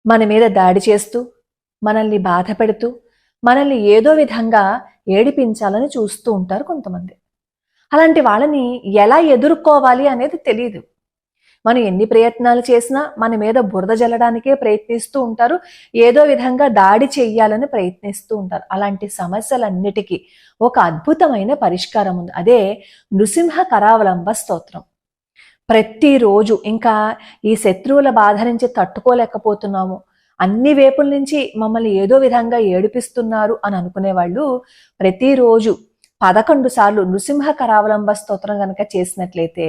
మన మీద దాడి చేస్తూ, మనల్ని బాధ పెడుతూ, మనల్ని ఏదో విధంగా ఏడిపించాలని చూస్తూ ఉంటారు కొంతమంది. అలాంటి వాళ్ళని ఎలా ఎదుర్కోవాలి అనేది తెలీదు. మనం ఎన్ని ప్రయత్నాలు చేసినా మన మీద బురద జల్లడానికే ప్రయత్నిస్తూ ఉంటారు. ఏదో విధంగా దాడి చెయ్యాలని ప్రయత్నిస్తూ ఉంటారు. అలాంటి సమస్యలన్నిటికీ ఒక అద్భుతమైన పరిష్కారం ఉంది. అదే నృసింహ కరావలంబ స్తోత్రం. ప్రతిరోజు ఇంకా ఈ శత్రువుల బాధ నుంచి తట్టుకోలేకపోతున్నాము, అన్ని వేపుల నుంచి మమ్మల్ని ఏదో విధంగా ఏడిపిస్తున్నారు అని అనుకునే వాళ్ళు ప్రతిరోజు 11 సార్లు నృసింహ కరావలంబ స్తోత్రం కనుక చేసినట్లయితే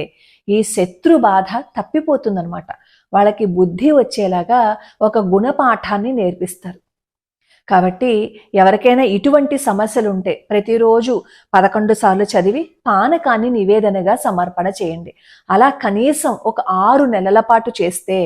ఈ శత్రు బాధ తప్పిపోతుందనమాట. వాళ్ళకి బుద్ధి వచ్చేలాగా ఒక గుణపాఠాన్ని నేర్పిస్తారు. కాబట్టి ఎవరికైనా ఇటువంటి సమస్యలు ఉంటే ప్రతిరోజు 11 సార్లు చదివి పానకాన్ని నివేదనగా సమర్పణ చేయండి. అలా కనీసం ఒక 6 నెలల పాటు చేస్తే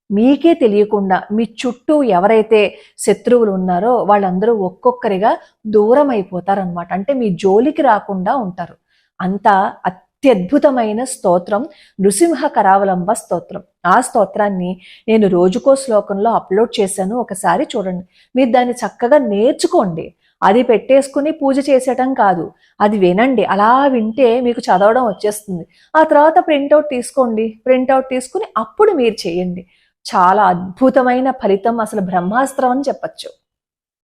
మీకే తెలియకుండా మీ చుట్టూ ఎవరైతే శత్రువులు ఉన్నారో వాళ్ళందరూ ఒక్కొక్కరిగా దూరం అయిపోతారనమాట. అంటే మీ జోలికి రాకుండా ఉంటారు. అంత అత్యద్భుతమైన స్తోత్రం నృసింహ కరావలంబ స్తోత్రం. ఆ స్తోత్రాన్ని నేను రోజుకో శ్లోకంలో అప్లోడ్ చేశాను, ఒకసారి చూడండి. మీరు దాన్ని చక్కగా నేర్చుకోండి. అది పెట్టేసుకుని పూజ చేసేయటం కాదు, అది వినండి. అలా వింటే మీకు చదవడం వచ్చేస్తుంది. ఆ తర్వాత ప్రింటౌట్ తీసుకోండి. ప్రింటౌట్ తీసుకుని అప్పుడు మీరు చేయండి. చాలా అద్భుతమైన ఫలితం, అసలు బ్రహ్మాస్త్రం అని చెప్పచ్చు.